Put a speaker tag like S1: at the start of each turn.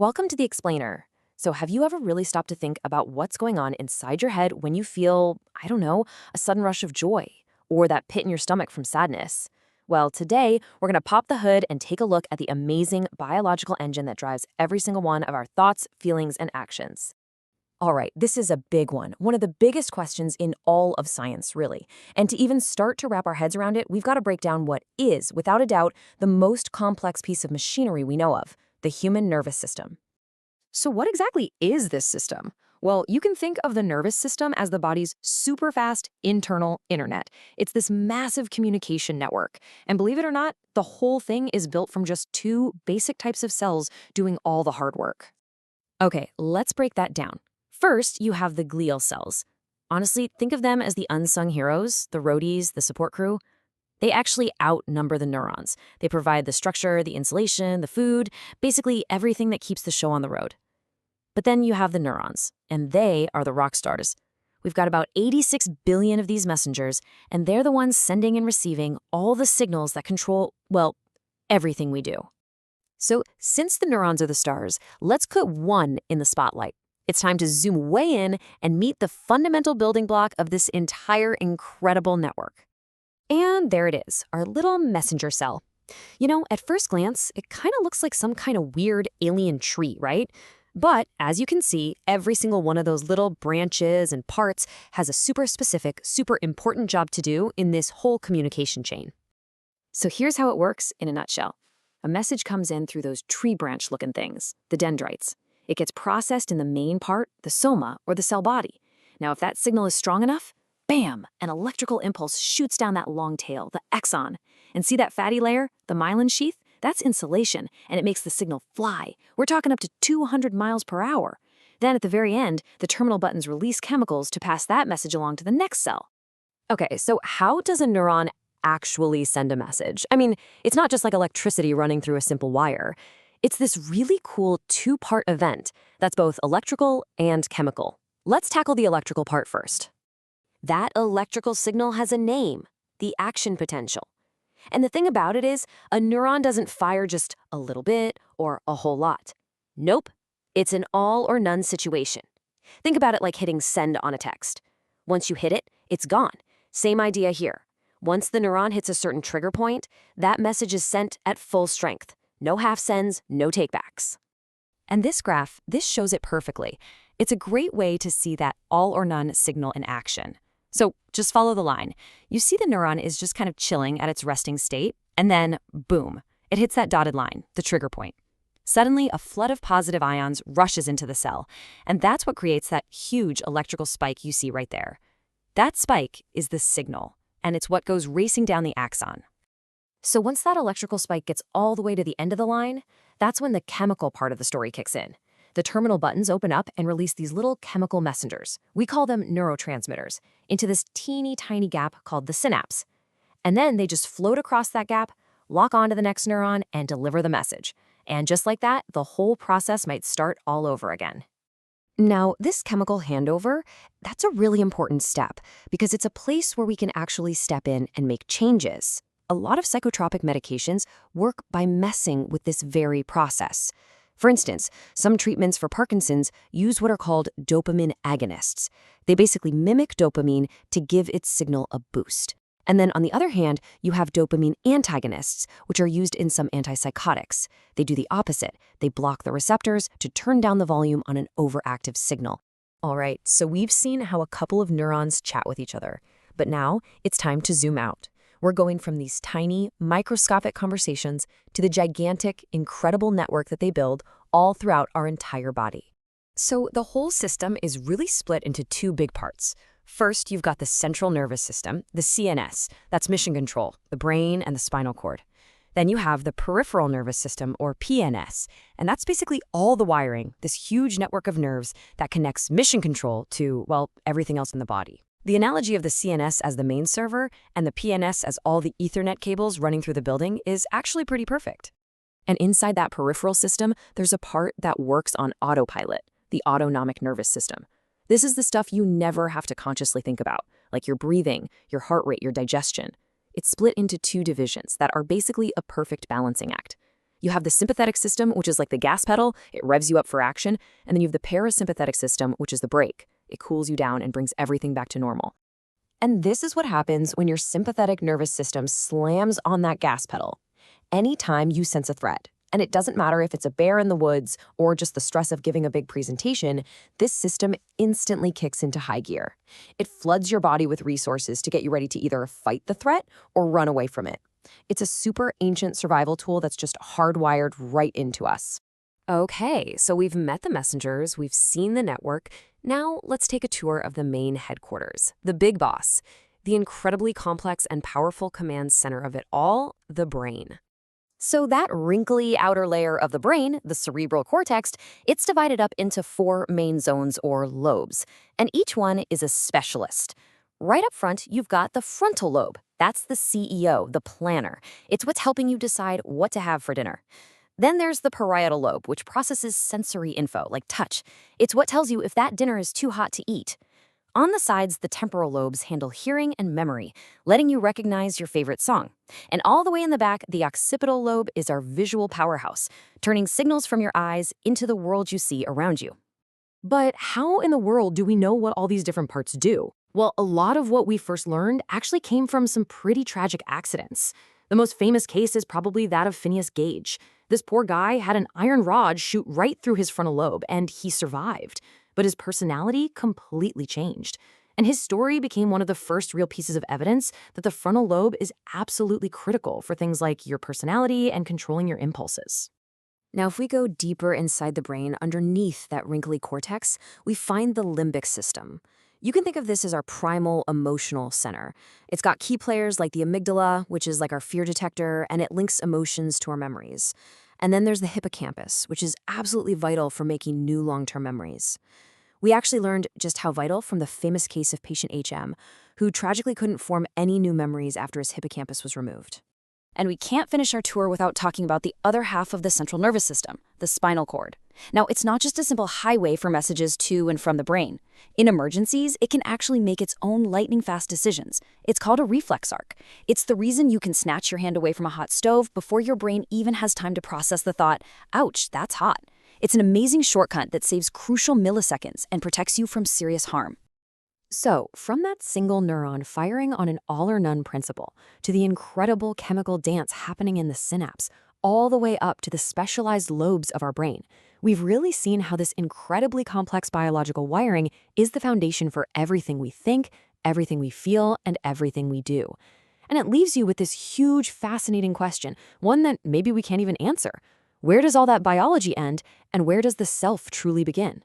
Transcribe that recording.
S1: Welcome to the Explainer. So, have you ever really stopped to think about what's going on inside your head when you feel, I don't know, a sudden rush of joy or that pit in your stomach from sadness? Well, today we're going to pop the hood and take a look at the amazing biological engine that drives every single one of our thoughts, feelings, and actions. All right, this is a big one of the biggest questions in all of science, really. And to even start to wrap our heads around it, we've got to break down what is, without a doubt, the most complex piece of machinery we know of, the human nervous system. So what exactly is this system? Well, you can think of the nervous system as the body's super fast internal internet. It's this massive communication network. And believe it or not, the whole thing is built from just two basic types of cells doing all the hard work. Okay, let's break that down. First, you have the glial cells. Honestly, think of them as the unsung heroes, the roadies, the support crew. They actually outnumber the neurons. They provide the structure, the insulation, the food, basically everything that keeps the show on the road. But then you have the neurons, and they are the rock stars. We've got about 86 billion of these messengers, and they're the ones sending and receiving all the signals that control, well, everything we do. So since the neurons are the stars, let's put one in the spotlight. It's time to zoom way in and meet the fundamental building block of this entire incredible network. And there it is, our little messenger cell. You know, at first glance, it kind of looks like some kind of weird alien tree, right? But as you can see, every single one of those little branches and parts has a super specific, super important job to do in this whole communication chain. So here's how it works in a nutshell. A message comes in through those tree branch-looking things, the dendrites. It gets processed in the main part, the soma, or the cell body. Now, if that signal is strong enough, bam, an electrical impulse shoots down that long tail, the axon. And see that fatty layer, the myelin sheath? That's insulation, and it makes the signal fly. We're talking up to 200 miles per hour. Then at the very end, the terminal buttons release chemicals to pass that message along to the next cell. Okay, so how does a neuron actually send a message? I mean, it's not just like electricity running through a simple wire. It's this really cool two-part event that's both electrical and chemical. Let's tackle the electrical part first. That electrical signal has a name, the action potential. And the thing about it is, a neuron doesn't fire just a little bit or a whole lot. Nope, it's an all or none situation. Think about it like hitting send on a text. Once you hit it, it's gone. Same idea here. Once the neuron hits a certain trigger point, that message is sent at full strength. No half sends, no takebacks. And this graph, this shows it perfectly. It's a great way to see that all or none signal in action. So just follow the line. You see the neuron is just kind of chilling at its resting state, and then, boom, it hits that dotted line, the trigger point. Suddenly, a flood of positive ions rushes into the cell, and that's what creates that huge electrical spike you see right there. That spike is the signal, and it's what goes racing down the axon. So once that electrical spike gets all the way to the end of the line, that's when the chemical part of the story kicks in. The terminal buttons open up and release these little chemical messengers. We call them neurotransmitters, into this teeny tiny gap called the synapse. And then they just float across that gap, lock onto the next neuron, and deliver the message. And just like that, the whole process might start all over again. Now, this chemical handover, that's a really important step because it's a place where we can actually step in and make changes. A lot of psychotropic medications work by messing with this very process. For instance, some treatments for Parkinson's use what are called dopamine agonists. They basically mimic dopamine to give its signal a boost. And then on the other hand, you have dopamine antagonists, which are used in some antipsychotics. They do the opposite. They block the receptors to turn down the volume on an overactive signal. All right, so we've seen how a couple of neurons chat with each other. But now it's time to zoom out. We're going from these tiny, microscopic conversations to the gigantic, incredible network that they build all throughout our entire body. So the whole system is really split into two big parts. First, you've got the central nervous system, the CNS. That's mission control, the brain and the spinal cord. Then you have the peripheral nervous system, or PNS, and that's basically all the wiring, this huge network of nerves that connects mission control to, well, everything else in the body. The analogy of the CNS as the main server and the PNS as all the Ethernet cables running through the building is actually pretty perfect. And inside that peripheral system, there's a part that works on autopilot, the autonomic nervous system. This is the stuff you never have to consciously think about, like your breathing, your heart rate, your digestion. It's split into two divisions that are basically a perfect balancing act. You have the sympathetic system, which is like the gas pedal. It revs you up for action. And then you have the parasympathetic system, which is the brake. It cools you down and brings everything back to normal. And this is what happens when your sympathetic nervous system slams on that gas pedal. Anytime you sense a threat, and it doesn't matter if it's a bear in the woods or just the stress of giving a big presentation, this system instantly kicks into high gear. It floods your body with resources to get you ready to either fight the threat or run away from it. It's a super ancient survival tool that's just hardwired right into us. Okay, so we've met the messengers, we've seen the network. Now let's take a tour of the main headquarters, the big boss, the incredibly complex and powerful command center of it all, the brain. So that wrinkly outer layer of the brain, the cerebral cortex, it's divided up into 4 main zones or lobes, and each one is a specialist. Right up front, you've got the frontal lobe. That's the CEO, the planner. It's what's helping you decide what to have for dinner. Then there's the parietal lobe, which processes sensory info, like touch. It's what tells you if that dinner is too hot to eat. On the sides, the temporal lobes handle hearing and memory, letting you recognize your favorite song. And all the way in the back, the occipital lobe is our visual powerhouse, turning signals from your eyes into the world you see around you. But how in the world do we know what all these different parts do? Well, a lot of what we first learned actually came from some pretty tragic accidents. The most famous case is probably that of Phineas Gage. This poor guy had an iron rod shoot right through his frontal lobe, and he survived. But his personality completely changed. And his story became one of the first real pieces of evidence that the frontal lobe is absolutely critical for things like your personality and controlling your impulses. Now, if we go deeper inside the brain, underneath that wrinkly cortex, we find the limbic system. You can think of this as our primal emotional center. It's got key players like the amygdala, which is like our fear detector, and it links emotions to our memories. And then there's the hippocampus, which is absolutely vital for making new long-term memories. We actually learned just how vital from the famous case of patient HM, who tragically couldn't form any new memories after his hippocampus was removed. And we can't finish our tour without talking about the other half of the central nervous system, the spinal cord. Now, it's not just a simple highway for messages to and from the brain. In emergencies, it can actually make its own lightning-fast decisions. It's called a reflex arc. It's the reason you can snatch your hand away from a hot stove before your brain even has time to process the thought, ouch, that's hot. It's an amazing shortcut that saves crucial milliseconds and protects you from serious harm. So, from that single neuron firing on an all-or-none principle to the incredible chemical dance happening in the synapse, all the way up to the specialized lobes of our brain, we've really seen how this incredibly complex biological wiring is the foundation for everything we think, everything we feel, and everything we do. And it leaves you with this huge, fascinating question, one that maybe we can't even answer. Where does all that biology end, and where does the self truly begin?